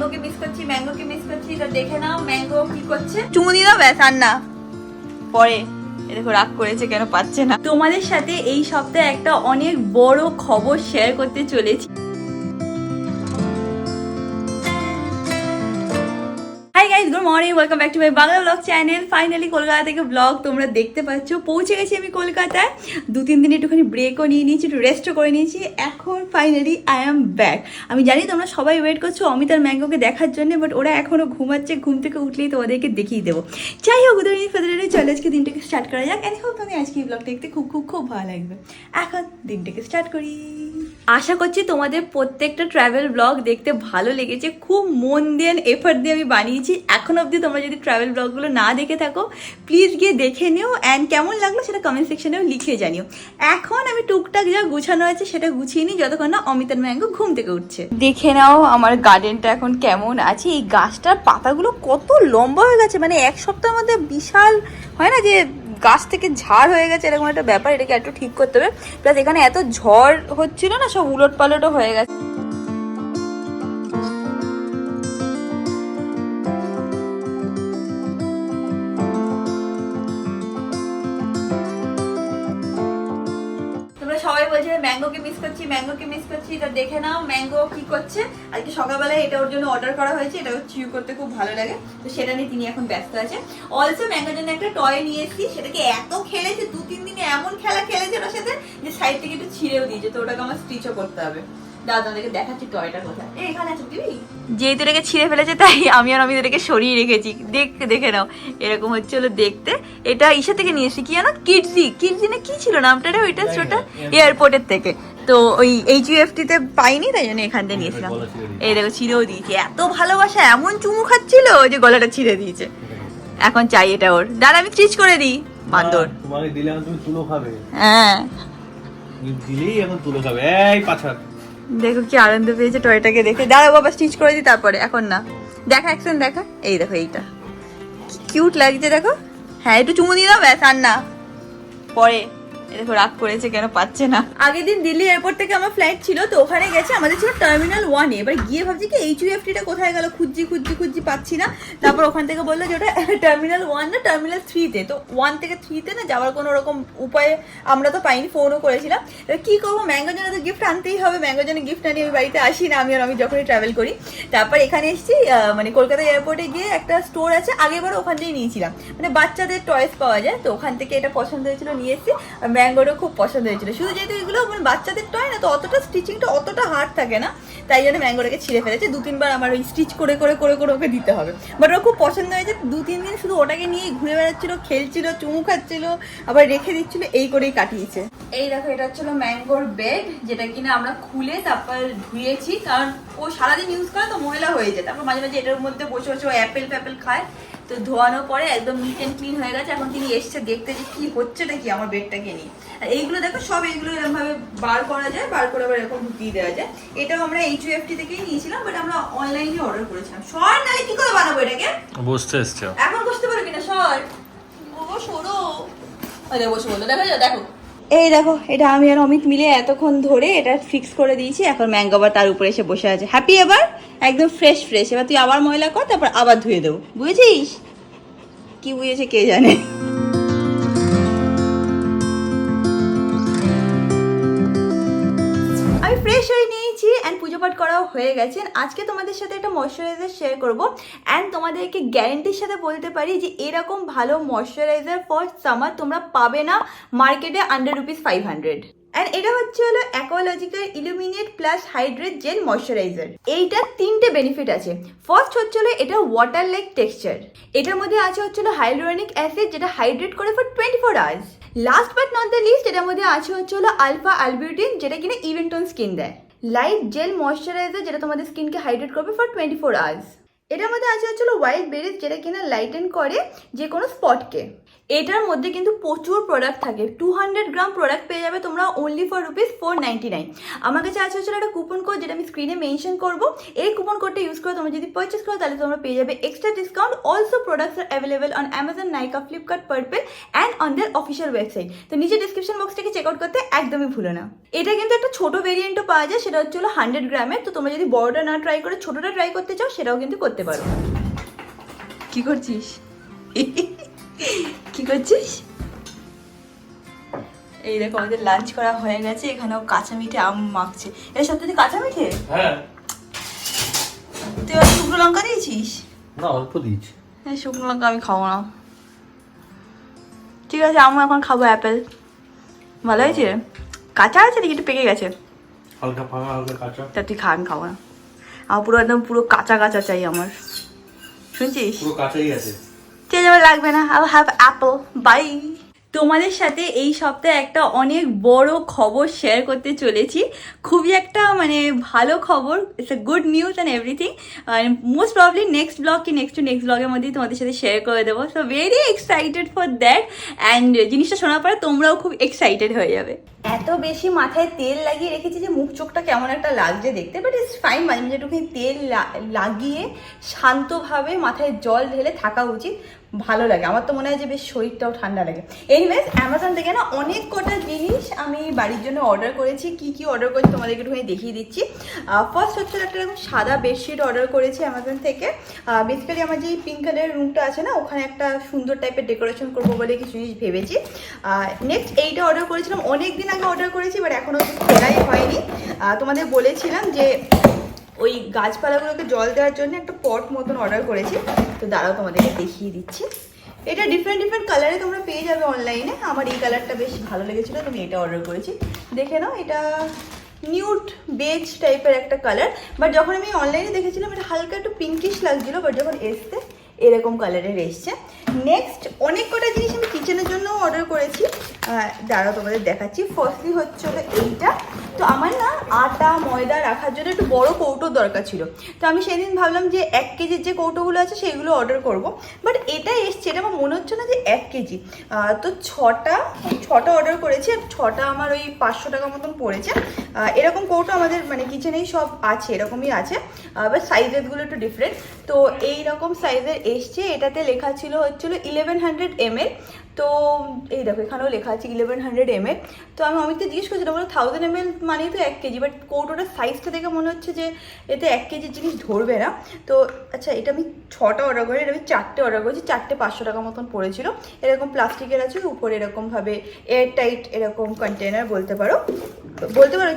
ম্যাঙ্গোকে miss করছি। তো দেখে নাও ম্যাঙ্গো কি করছে। চুমু দিয়ে দাও, ব্যাস আর না। পরে দেখো রাগ করেছে কেন পাচ্ছে না। তোমাদের সাথে এই সপ্তাহে একটা অনেক বড় খবর শেয়ার করতে চলেছি। Hi guys, good morning, welcome back to my Bangla blog channel. Finally Kolkata থেকে ব্লগ তোমরা দেখতে পাচ্ছ। পৌঁছে গেছি আমি কলকাতায়। 2-3 দিন একটুখানি ব্রেকও নিয়ে নিয়েছি, একটু রেস্টও করে নিয়েছি। এখন ফাইনালি আই অ্যাম ব্যাক। আমি জানি তোমরা সবাই ওয়েট করছো অমিত আর ম্যাঙ্গোকে দেখার জন্য, বাট ওরা এখনও ঘুমাচ্ছে। ঘুম থেকে উঠলেই তোমাদেরকে দেখিয়ে দেবো। যাই হোক, চলে আজকে দিনটাকে স্টার্ট করা যাক। এনি হোক আমি আজকে এই ব্লগটা দেখতে খুব খুব খুব ভালো লাগবে। এখন দিনটাকে স্টার্ট করি। আশা করছি তোমাদের প্রত্যেকটা ট্রাভেল ব্লগ দেখতে ভালো লেগেছে। খুব মন দিয়ে এফর্ট দিয়ে আমি বানিয়েছি। এখন অবধি তোমরা যদি ট্রাভেল ব্লগগুলো না দেখে থাকো প্লিজ গিয়ে দেখে নিও, অ্যান্ড কেমন লাগলো সেটা কমেন্ট সেকশনেও লিখে জানিও। এখন আমি টুকটাক যা গুছানো আছে সেটা গুছিয়ে নিই যতক্ষণ না অমিত আর ম্যাঙ্গো ঘুম থেকে উঠছে। দেখে নাও আমার গার্ডেনটা এখন কেমন আছে। এই গাছটার পাতাগুলো কত লম্বা হয়ে গেছে, মানে এক সপ্তাহের মধ্যে বিশাল হয় না যে গাছ থেকে ঝাড় হয়ে গেছে, এরকম একটা ব্যাপার। এটাকে একটু ঠিক করতে হবে। প্লাস এখানে এত ঝড় হচ্ছিল না, সব উলট পালটও হয়ে গেছে। সবাই বলছে ম্যাঙ্গোকে মিস করছি। তো দেখে নাও ম্যাঙ্গো কি করছে। আজকে সকালবেলায় এটা ওর জন্য অর্ডার করা হয়েছে। এটা চিউ করতে খুব ভালো লাগে, তো সেটা নিয়ে তিনি এখন ব্যস্ত আছে। অলসো ম্যাঙ্গোর জন্য একটা টয় নিয়ে এসেছি। সেটাকে এত খেলেছে, 2-3 দিনে এমন খেলা খেলেছে ওর সাথে যে সাইড থেকে একটু ছিঁড়েও দিয়েছে। তো ওটাকে আমার স্টিচও করতে হবে। দাদাদেরকে দেখাচ্ছি টয়টা কোথায়। এখানে আছে দিবি। যেহেতু এটাকে ছিঁড়ে ফেলেছে তাই আমি আর এটাকে সরিয়ে রেখেছি। দেখে নাও এরকম হচ্ছে হলো দেখতে। এটা ইসা থেকে নিয়ে এসেছি, কি জানো, কিডজি না কি ছিল নামটা রে ওইটা, ছোটা এয়ারপোর্টের থেকে। তো ওই HUFT তে পাইনি, তাই জন্য এখান থেকে নিয়েছিলাম। এই দেখো ছিঁড়েও দিয়েছে। এত ভালোবাসা, এমন চুমু খাচ্ছিল যে গলাটা ছিঁড়ে দিয়েছে। এখন চাই এটা ওর। দাঁড়া আমি স্টিচ করে দিই। বান্দর তোমাকে দিলে তুমি তুলো খাবে। হ্যাঁ দিলেই এখন তুলো খাবে। এই পাছার দেখো কি আনন্দ পেয়েছে টয়টাকে দেখে। দাঁড়া বাবা স্টিচ করে দিই তারপরে, এখন না। দেখা অ্যাকশন দেখা। এই দেখো এইটা কি কিউট লাগছে দেখো। হ্যাঁ একটু চুমু দিয়ে দাও, ব্যাস আর না। পরে দেখো রাগ করেছে কেন পাচ্ছে না। আগের দিন দিল্লি এয়ারপোর্ট থেকে আমার ফ্লাইট ছিল, তো ওখানে গেছে। আমাদের ছিল টার্মিনাল 1-এ। এবার গিয়ে ভাবছি কি HUFT-টা কোথায় গেল, খুঁজছি পাচ্ছি না। তারপর ওখান থেকে বললো যে ওটা টার্মিনাল 1 না টার্মিনাল 3-তে। তো 1 থেকে 3-তে না যাওয়ার কোনো রকম উপায় আমরা তো পাইনি, ফোনও করেছিলাম। এবার কী করবো, ম্যাঙ্গোর জন্য তো গিফট আনতেই হবে। ম্যাঙ্গোর জন্য গিফট আনি আমি বাড়িতে আসি না, আমি যখনই ট্রাভেল করি। তারপর এখানে এসেছি, মানে কলকাতা এয়ারপোর্টে গিয়ে একটা স্টোর আছে, আগেরবারও ওখান থেকেই নিয়েছিলাম। মানে বাচ্চাদের টয়েস পাওয়া যায়, তো ওখান থেকে এটা পছন্দ হয়েছিল, নিয়ে এসেছি। ম্যাঙ্গোরও খুব পছন্দ হয়েছিল। শুধু যেহেতু এগুলো মানে বাচ্চাদের টয় না, তো অতটা স্টিচিংটা অতটা হার্ড থাকে না, তাই জন্য ম্যাঙ্গোটাকে ছিঁড়ে ফেলেছে। 2-3 বার আমার ওই স্টিচ করে ওকে দিতে হবে। বাট ওর খুব পছন্দ হয়েছে। 2-3 দিন শুধু ওটাকে নিয়েই ঘুরে বেড়াচ্ছিল, খেলছিল, চুমু খাচ্ছিল, আবার রেখে দিচ্ছিল, এই করেই কাটিয়েছে। এই দেখো এটা হচ্ছিল ম্যাঙ্গোর বেড, যেটা কিনা আমরা খুলে তারপর ধুয়েছি। কারণ ও সারাদিন ইউজ করে তো ময়লা হয়ে যায়। তারপর মাঝে মাঝে এটার মধ্যে বসে বসে ও অ্যাপেল খায়। তো ধোয়ানোর পরে একদম নিট অ্যান্ড ক্লিন হয়ে গেছে। এখন তিনি এসছে দেখতে যে কি হচ্ছে নাকি আমার বেডটাকে নিয়ে। আর এইগুলো দেখো সব এইগুলো এরকম ভাবে বার করা যায়, বার করে আবার এরকম ঢুকিয়ে দেওয়া যায়। এটাও আমরা HUFT থেকেই নিয়েছিলাম, বাট আমরা অনলাইনে অর্ডার করেছিলাম। সর নালে কি করে বানাবো এটাকে? বসতে এসছো এখন বসতে পারো কিনা? সর ও সরো। আরে বসে বলো, দেখো এই দেখো এটা আমি আর অমিত মিলে এতক্ষণ ধরে এটা ফিক্স করে দিয়েছি। এখন ম্যাঙ্গো আবার তার উপরে এসে বসে আছে হ্যাপি। এবার একদম ফ্রেশ। এবার তুই আবার ময়লা কর, তারপর আবার ধুয়ে দেবো। বুঝেছিস? কি বুঝেছে কে জানে। আমি ফ্রেশ হয়ে নিয়েছি অ্যান্ড পুজো পাঠ করাও হয়ে গেছে। আজকে তোমাদের সাথে একটা ময়শ্চারাইজার শেয়ার করবো, অ্যান্ড তোমাদেরকে গ্যারেন্টির সাথে বলতে পারি যে এরকম ভালো ময়শ্চারাইজার ফর সামার তোমরা পাবে না মার্কেটে আন্ডার ₹500। অ্যান্ড এটা হচ্ছে হলো ecological illuminate plus hydrate gel moisturiser. এইটার 3টে বেনিফিট আছে। ফার্স্ট হচ্ছে হলো এটা ওয়াটার লাইক টেক্সচার। এটার মধ্যে আছে হচ্ছে হলো হাইলোরনিক অ্যাসিড, যেটা হাইড্রেট করে for 24 hours. Last but not the least, এটার মধ্যে আছে হচ্ছে হলো আলফা আলবিউটিন, যেটা কিনা ইভেন টোন স্কিন দেয়। লাইট জেল ময়শ্চারাইজার, যেটা তোমাদের স্কিনকে হাইড্রেট করবে ফর 24 আওয়ার্স। এটার মধ্যে আছে হচ্ছে ওয়াইল্ড বেরিজ, যেটা কিনা লাইটেন করে যে কোনো স্পটকে। এটার মধ্যে কিন্তু প্রচুর প্রোডাক্ট থাকে, 200 গ্রাম প্রোডাক্ট পেয়ে যাবে তোমরা অনলি ফর ₹499। আমার কাছে আছে হচ্ছে একটা কুপন কোড, যেটা আমি স্ক্রিনে মেনশন করবো। এই কুপন কোডটা ইউজ করে তোমরা যদি পারচেস করো তাহলে তোমরা পেয়ে যাবে extra discount. Also products R available on Amazon, Nykaa, Flipkart, purple and on their official website. তো নিচে ডিসক্রিপশন বক্স থেকে চেক আউট করতে একদমই ভুলো না। এটা কিন্তু একটা ছোট ভেরিয়েন্টও পাওয়া যায়, সেটা হচ্ছে 100 গ্রামের। তো তোমরা যদি বড়টা না ট্রাই করে ছোটটা ট্রাই করতে চাও সেটাও কিন্তু করতে পারো। কি করছিস? কি করছিস? এই দেখো আমাদের লাঞ্চ করা হয়ে গেছে, এখানেও কাঁচা মিঠে আম মাখছে। এটা সত্যি কাঁচা মিঠে? হ্যাঁ। তুই আর শুকনো লঙ্কা দিয়েছিস? না, অল্প দিয়েছি। হ্যাঁ, শুকনো লঙ্কা আমি খাবো না। ঠিক আছে, আমি এখন খাবো অ্যাপেল। ভালো হয়েছে? কাঁচা আছে নাকি একটু পেকে গেছে? হালকা ফাঁকা, হালকা কাঁচা। তা তুই খা, আমি খাবো না। আমার পুরো একদম পুরো কাঁচা কাঁচা চাই আমার, শুনছিস? পুরো কাঁচাই আছে। চেয়ে যাবে, লাগবে না। I have Apple. বাই। তোমাদের সাথে এই সপ্তাহে একটা অনেক বড় খবর শেয়ার করতে চলেছি। খুবই একটা মানে ভালো খবর, it's a good news and everything. Most probably next blog কি নেক্সট ব্লগের মধ্যেই তোমাদের সাথে শেয়ার করে দেবো। So very excited for that, and জিনিসটা শোনার পরে তোমরাও খুব এক্সাইটেড হয়ে যাবে। এত বেশি মাথায় তেল লাগিয়ে রেখেছি যে মুখ চোখটা কেমন একটা লাগছে দেখতে, বাট ইটস ফাইন। মাঝে মাঝে একটুখানি তেল লাগিয়ে শান্তভাবে মাথায় জল ঢেলে থাকা উচিত, ভালো লাগে। আমার তো মনে হয় যে বেশ শরীরটাও ঠান্ডা লাগে। এনিওয়েজ, অ্যামাজন থেকে না অনেক কটা জিনিস আমি বাড়ির জন্য অর্ডার করেছি। কি কি অর্ডার করেছি তোমাদেরকে একটুখানি দেখিয়ে দিচ্ছি। ফার্স্ট হচ্ছে একটা এরকম সাদা বেডশিট অর্ডার করেছি অ্যামাজন থেকে। বেসিক্যালি আমার যে পিঙ্ক কালারের রুমটা আছে না, ওখানে একটা সুন্দর টাইপের ডেকোরেশন করবো বলে কিছু জিনিস ভেবেছি। নেক্সট এইটা অর্ডার করেছিলাম, অনেক দিন আগে অর্ডার করেছি, বাট এখনও খোলাই হয়নি। তোমাদের বলেছিলাম যে ওই গাছপালাগুলোকে জল দেওয়ার জন্য একটা পট মতন অর্ডার করেছি। তো দাঁড়াও তোমাদেরকে দেখিয়ে দিচ্ছি। এটা ডিফারেন্ট ডিফারেন্ট কালারে তোমরা পেয়ে যাবে অনলাইনে। আমার এই কালারটা বেশ ভালো লেগেছিলো, তুমি এটা অর্ডার করেছি। দেখে নাও, এটা নিউট বেজ টাইপের একটা কালার, বাট যখন আমি অনলাইনে দেখেছিলাম এটা হালকা একটু পিঙ্কিশ লাগছিলো, বাট যখন এসছে এরকম কালারের এসছে। নেক্সট অনেক কটা জিনিস আমি কিচেনের জন্য অর্ডার করেছি, দাঁড়াও তোমাদের দেখাচ্ছি। ফার্স্টলি হচ্ছে এইটা। তো আমার না আটা ময়দা রাখার জন্য একটু বড় কৌটোর দরকার ছিল। তো আমি সেদিন ভাবলাম যে 1 কেজির যে কৌটোগুলো আছে সেগুলো অর্ডার করব, বাট এটা এসছে, এটা আমার মনে হচ্ছে না যে 1 কেজি। তো ছটা অর্ডার করেছি, আর 6টা আমার ওই 500 টাকা মতন পড়েছে। এরকম কৌটো আমাদের মানে কিচেনেই সব আছে, এরকমই আছে, বাট সাইজেসগুলো একটু ডিফারেন্ট। তো এইরকম সাইজের এসছে। এটাতে লেখা ছিল হচ্ছিলো 1100 ml। তো এই দেখো এখানেও লেখা আছে 1100 ml। তো আমি অমিতকে জিজ্ঞেস করছিলাম, বলো 1000 ml মানেই তো 1 কেজি, বাট কৌটোটার সাইজটা দেখে মনে হচ্ছে যে এতে 1 কেজির জিনিস ধরবে না। তো আচ্ছা, এটা আমি 6টা অর্ডার করি, এটা আমি 4টে অর্ডার করেছি। 4টে 500 টাকা মতন পড়েছিল। এরকম প্লাস্টিকের আছে, উপরে এরকমভাবে এয়ার টাইট এরকম কন্টেনার বলতে পারো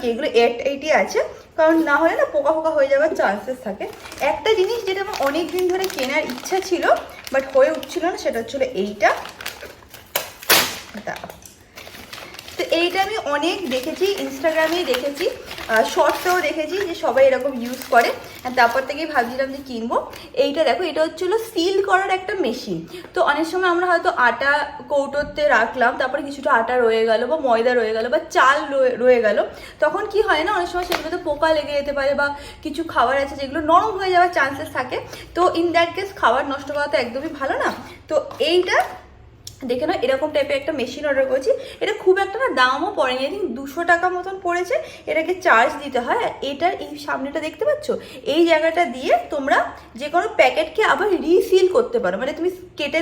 কি এগুলো এয়ার টাইটই আছে, কারণ না হলে না পোকা পোকা হয়ে যাওয়ার চান্সেস থাকে। একটা জিনিস যেটা আমার অনেক দিন ধরে কেনার ইচ্ছা ছিল বাট হয়ে উঠছিল না, সেটা হচ্ছিল এইটা। তো এইটা আমি অনেক দেখেছি, ইনস্টাগ্রামেই দেখেছি, শর্টসেও দেখেছি যে সবাই এরকম ইউজ করে, আর তারপর থেকেই ভাবছিলাম যে কিনবো। এইটা দেখো, এটা হচ্ছিলো সিল করার একটা মেশিন। তো অনেক সময় আমরা হয়তো আটা কৌটোতে রাখলাম, তারপরে কিছুটা আটা রয়ে গেল বা ময়দা রয়ে গেল বা চাল রয়ে গেল, তখন কি হয় না, অনেক সময় সেগুলোতে পোকা লেগে যেতে পারে বা কিছু খাবার আছে যেগুলো নরম হয়ে যাওয়ার চান্সেস থাকে। তো ইন দ্যাট কেস খাবার নষ্ট করা তো একদমই ভালো না। তো এইটা দেখে নাও, এরকম টাইপের একটা মেশিন অর্ডার করেছি। এটা খুব একটা না দামও পড়েনি, আই থিঙ্ক 200 টাকা মতন পড়েছে। এটাকে চার্জ দিতে হয়, আর এটার এই সামনেটা দেখতে পাচ্ছ, এই জায়গাটা দিয়ে তোমরা যে কোনো প্যাকেটকে আবার রিসিল করতে পারো। মানে তুমি কেটে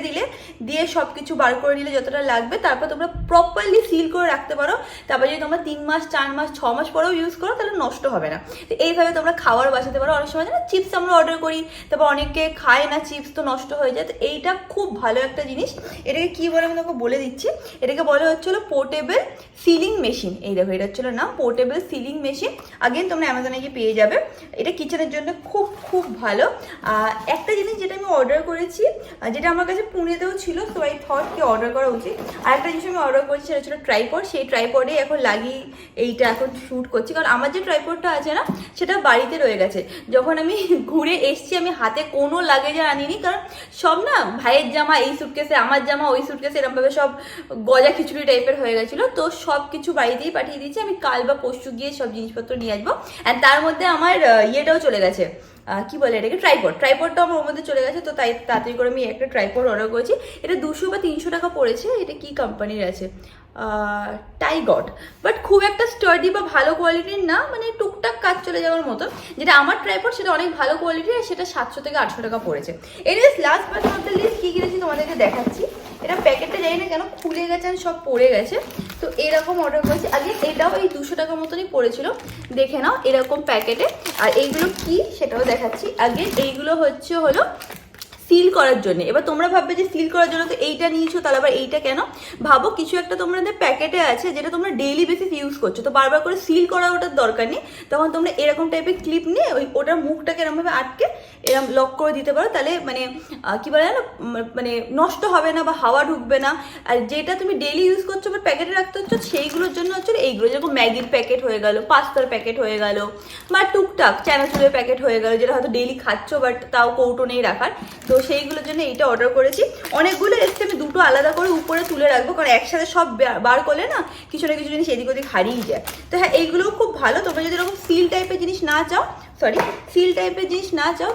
দিয়ে সব কিছু বার করে নিলে যতটা লাগবে, তারপর তোমরা প্রপারলি সিল করে রাখতে পারো। তারপর যদি তোমরা 3 মাস 4 মাস 6 মাস পরেও ইউজ করো তাহলে নষ্ট হবে না। তো এইভাবে তোমরা খাবার বাঁচাতে পারো। অনেক সময় না চিপস আমরা অর্ডার করি, তারপর অনেকে খায় না, চিপস তো নষ্ট হয়ে যায়। তো এইটা খুব ভালো একটা জিনিস। এটাকে কি বলে আমি তোমাকে বলে দিচ্ছি। এটাকে বলা হচ্ছিল পোর্টেবল সিলিং মেশিন। এই দেখো, এটা হচ্ছিল নাম পোর্টেবল সিলিং মেশিন। আগেন তোমরা অ্যামাজনে গিয়ে পেয়ে যাবে। এটা কিচেনের জন্য খুব খুব ভালো। একটা জিনিস যেটা আমি অর্ডার করেছি, যেটা আমার কাছে পুনেতেও ছিল, তো আই থট কি অর্ডার করা উচিত। আর একটা জিনিস আমি অর্ডার করেছি, সেটা ছিল ট্রাইপড। সেই ট্রাইপডেই এখন লাগিয়ে এইটা এখন শ্যুট করছি, কারণ আমার যে ট্রাইপডটা আছে না, সেটা বাড়িতে রয়ে গেছে। যখন আমি ঘুরে এসছি, আমি হাতে কোনো লাগেজ আর আনিনি, কারণ সব না ভাইয়ের জামা এই সুটকেসে, আমার জামা ওই সুটকেসে, এরকমভাবে সব গজা খিচুড়ি টাইপের হয়ে গেছিলো। তো সব কিছু বাড়িতেই পাঠিয়ে দিয়েছি। আমি কাল বা পরশু গিয়ে সব জিনিসপত্র নিয়ে আসবো। অ্যান্ড তার মধ্যে আমার ইয়েটাও চলে গেছে, কি বলে এটাকে, ট্রাইপডটা আমার ওর মধ্যে চলে গেছে, তো তাই তাড়াতাড়ি করে আমি একটা ট্রাইপড অর্ডার করেছি। এটা 200 বা 300 টাকা পড়েছে। এটা কি কোম্পানির আছে, টাইগড, বাট খুব একটা স্টার্ডি বা ভালো কোয়ালিটির না, মানে টুকটাক কাজ চলে যাওয়ার মতো। যেটা আমার ট্রাইপড সেটা অনেক ভালো কোয়ালিটির, আর সেটা 700 থেকে 800 টাকা পড়েছে। Anyways last but not the least কী কিনেছি তোমাদেরকে দেখাচ্ছি। এটা প্যাকেটটা জানি না কেন খুলে গেছে আর সব পড়ে গেছে, তো এরকম অর্ডার করেছি। আগে এটাও এই 200 টাকার মতনই পড়েছিল, দেখে নাও এরকম প্যাকেটে। আর এইগুলো কি সেটাও দেখাচ্ছি। আগে এইগুলো হলো সিল করার জন্য। এবার তোমরা ভাববে যে সিল করার জন্য তো এইটা নিয়েছো, তাহলে আবার এইটা কেন? ভাবো কিছু একটা তোমাদের প্যাকেটে আছে যেটা তোমরা ডেইলি বেসিস ইউজ করছো, তো বারবার করে সিল করা ওটার দরকার নেই। তখন তোমরা এরকম টাইপের ক্লিপ নিয়ে ওটার মুখটাকে এরকমভাবে আটকে এরকম লক করে দিতে পারো, তাহলে মানে কি বলে না, মানে নষ্ট হবে না বা হাওয়া ঢুকবে না। আর যেটা তুমি ডেইলি ইউজ করছো বা প্যাকেটে রাখতে হচ্ছে, সেইগুলোর জন্য হচ্ছে এইগুলো, যেরকম ম্যাগির প্যাকেট হয়ে গেল, পাস্তার প্যাকেট হয়ে গেল, বা টুকটাক চানাচুরের প্যাকেট হয়ে গেল, যেটা হয়তো ডেইলি খাচ্ছো বাট তাও কৌটো নেই রাখার, তো সেইগুলোর জন্য এইটা অর্ডার করেছি। অনেকগুলো এসছে, আমি দুটো আলাদা করে উপরে তুলে রাখবো, কারণ একসাথে সব বার করলে না কিছু না কিছু জিনিস এদিক ওদিক হারিয়ে যায়। তো হ্যাঁ, এইগুলোও খুব ভালো। তোমরা যদি এরকম সিল টাইপের জিনিস না চাও,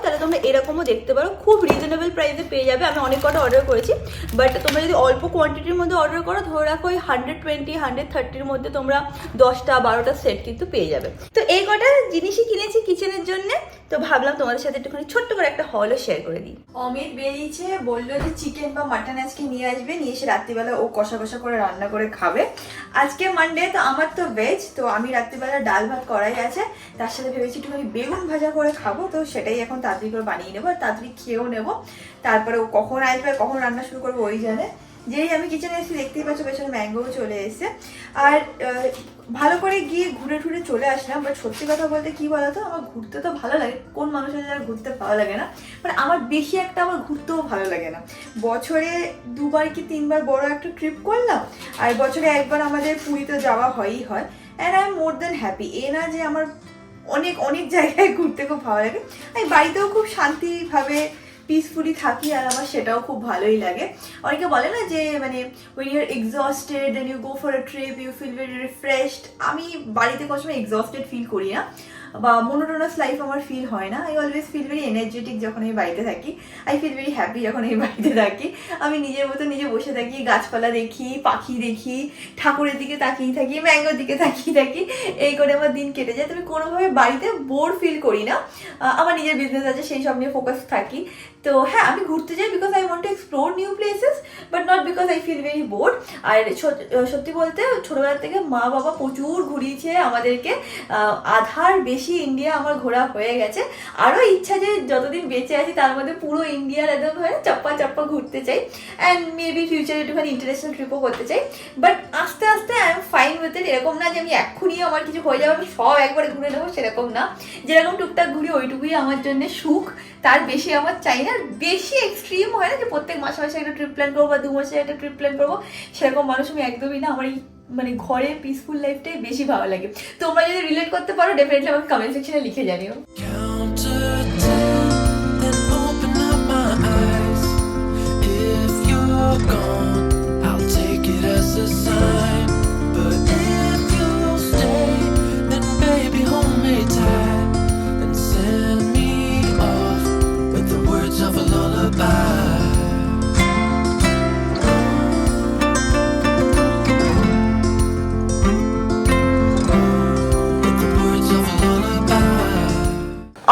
তাহলে তোমরা এরকমও দেখতে পারো, খুব রিজনেবল প্রাইসে পেয়ে যাবে। আমি অনেক কটা অর্ডার করেছি, বাট তোমরা যদি অল্প কোয়ান্টিটির মধ্যে অর্ডার করো, ধরে রাখো ওই 120-130-র মধ্যে তোমরা 10টা-12টা সেট কিন্তু পেয়ে যাবে। তো এই কটা জিনিসই কিনেছি কিচেনের জন্য, তো ভাবলাম তোমাদের সাথে একটুখানি ছোট্ট করে একটা হলও শেয়ার করে দিই। অমিত বেরিয়েছে, বললো যে চিকেন বা মাটন আজকে নিয়ে আসবে, নিয়ে এসে রাত্রিবেলা ও কষা কষা করে রান্না করে খাবে। আজকে মানডে, তো আমার তো ভেজ, তো আমি রাত্রিবেলা ডাল ভাত করাই আছে, তার সাথে ভেবেছি একটুখানি বেগুন ভাজা করে খাবো, তো সেটাই এখন তাড়াতাড়ি করে বানিয়ে নেবো আর তাড়াতাড়ি খেয়েও নেবো। তারপরে ও কখন আসবে, কখন রান্না শুরু করবো ওই জানে। যেই আমি কিচেনে এসে দেখতেই পাচ্ছ পেছনে ম্যাঙ্গোও চলে এসেছে। আর ভালো করে গিয়ে ঘুরে ঘুরে চলে আসলাম, বাট সত্যি কথা বলতে কি বলতো, আমার ঘুরতে তো ভালো লাগে, কোন মানুষের যারা ঘুরতে ভালো লাগে না, বাট আমার বেশি একটা আমার ঘুরতেও ভালো লাগে না। বছরে 2বার কি 3বার বড় একটা ট্রিপ করলাম, আর বছরে একবার আমাদের পুরীতে যাওয়া হয়ই হয়, and I am more than happy. এ না যে আমার অনেক অনেক জায়গায় ঘুরতে খুব ভালো লাগে, আমি বাড়িতেও খুব শান্তিভাবে পিসফুলি থাকি, আর আমার সেটাও খুব ভালোই লাগে। অনেকে বলে না যে মানে when you're exhausted then you go for a trip you feel very refreshed, আমি বাড়িতে কোনো সময় এক্সস্টেড ফিল করি না বা মোনোটোনাস লাইফ আমার ফিল হয় না। I always feel very energetic যখন আমি বাড়িতে থাকি, আই ফিল ভেরি হ্যাপি যখন আমি বাড়িতে থাকি। আমি নিজের মতো নিজে বসে থাকি, গাছপালা দেখি, পাখি দেখি, ঠাকুরের দিকে তাকিয়ে থাকি, ম্যাঙ্গোর দিকে তাকিয়ে থাকি, এই করে আমার দিন কেটে যায়। তুমি কোনোভাবে বাড়িতে বোর ফিল করি না। আমার নিজের বিজনেস আছে, সেই সব নিয়ে ফোকাস থাকি। তো হ্যাঁ, আমি ঘুরতে যাই because I want to explore new places, but not because I feel very bored. আর সত্যি বলতে ছোটবেলা থেকে মা বাবা প্রচুর ঘুরিয়েছে আমাদেরকে, আধার বেশি ইন্ডিয়া আমার ঘোরা হয়ে গেছে। আরও ইচ্ছা যে যতদিন বেঁচে আছি তার মধ্যে পুরো ইন্ডিয়ার একদম চাপ্পা চাপ্পা ঘুরতে চাই, অ্যান্ড মেবি ফিউচারে একটুখানি ইন্টারন্যাশনাল ট্রিপও করতে চাই। বাট আস্তে আস্তে I am fine with it. এরকম না যে আমি এক্ষুনি আমার কিছু হয়ে যাবে আমি সব একবারে ঘুরে নেবো, সেরকম না। যেরকম টুকটাক ঘুরি ওইটুকুই আমার জন্য সুখ, তার বেশি আমার চাই না। বেশি এক্সট্রিম হয় না যে প্রত্যেক মাসে মাসে একটা ট্রিপ প্ল্যান করবো বা 2 মাসে একটা ট্রিপ প্ল্যান করবো, সেরকম মানুষ আমি একদমই না। আমার এই মানে ঘরে পিসফুল লাইফটাই বেশি ভালো লাগে। তোমরা যদি রিলেট করতে পারো ডেফিনেটলি আমাকে কমেন্ট সেকশনে লিখে জানিও।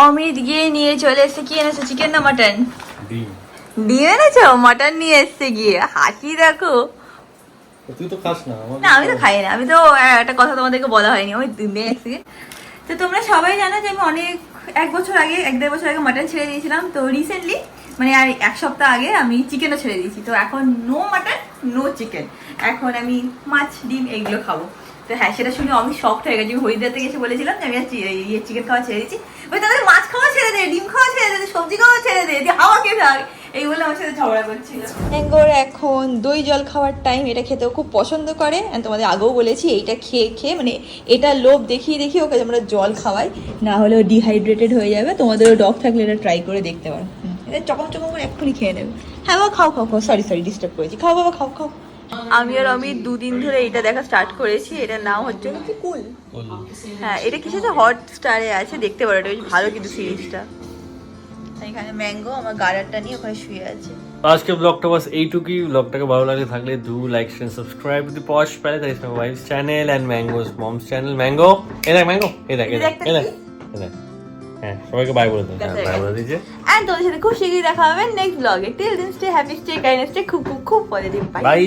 অমিত গিয়ে নিয়ে চলে এসছে, কি এনেছো, চিকেন না মাটন? ডিম। ডিম এনেছো? মাটন নিয়ে এসছে গিয়ে, হাসি দেখো। তুই তো খাস না। না আমি তো খাই না, আমি তো একটা কথা তোমাদেরকে বলা হয়নি, ওই ডিমে এসছে। তো তোমরা সবাই জানো যে আমি অনেক 1 বছর আগে 1-1.5 বছর আগে মাটন ছেড়ে দিয়েছিলাম, তো রিসেন্টলি মানে আর 1 সপ্তাহ আগে আমি চিকেনও ছেড়ে দিয়েছি। তো এখন নো মাটন নো চিকেন, এখন আমি মাছ ডিম এইগুলো খাবো। তো হ্যাঁ, সেটা শুনে আমি শকড হয়ে গেছি। আমি হরিদ্বার থেকে এসে বলেছিলাম যে আমি আর চিকেন খাওয়া ছেড়ে দিচ্ছি, ওই তাদের মাছ খাওয়া ছেড়ে দে, ডিম খাওয়া ছেড়ে দে, সবজি খাওয়া ছেড়ে দে, হাওয়া খেয়ে থাক, এইগুলো আমার সাথে ঝগড়া করছিল। ম্যাঙ্গোর এখন দই জল খাওয়ার টাইম, এটা খেতেও খুব পছন্দ করে। তোমাদের আগেও বলেছি এইটা খেয়ে খেয়ে মানে এটা লোভ দেখিয়ে দেখিয়ে ওকে আমরা জল খাওয়াই, না হলেও ডিহাইড্রেটেড হয়ে যাবে। তোমাদেরও ডগ থাকলে এটা ট্রাই করে দেখতে পারো। এটা চকম চকম করে এক্ষুনি খেয়ে নেবে। হ্যাঁ বাবা খাও খাও খাও, সরি ডিস্টার্ব করেছি, খাও বাবা খাও খাও। আমি আর আমি 2 দিন ধরে এটা দেখা স্টার্ট করেছি, এটার নাম হচ্ছে কি কুল। হ্যাঁ, এটা কিছু হট স্টারে আছে, দেখতে পারো, এটা বেশ ভালো কিন্তু সিরিজটা। এখানে ম্যাঙ্গো আমার গার্ডারটা নিয়ে ওখানে শুয়ে আছে। আজকে ব্লগটা বাস এইটুকুই। ব্লগটাকে ভালো লাগে থাকলে do like and subscribe to the posh palace, that is my wife's channel and Mango's mom's channel. Mango এই দেখ, ম্যাঙ্গো এই দেখ, এই দেখ, এই দেখ, এই দেখ। হ্যাঁ, সবাইকে বাই বলে দিন। বাই বলে দিয়েছে। এন্ড তোমাদের সাথে খুব শীঘ্রই দেখা হবে নেক্সট ব্লগে। Till then stay happy, stay kind, stay খুব খুব খুব পজিটিভ। বাই। বাই।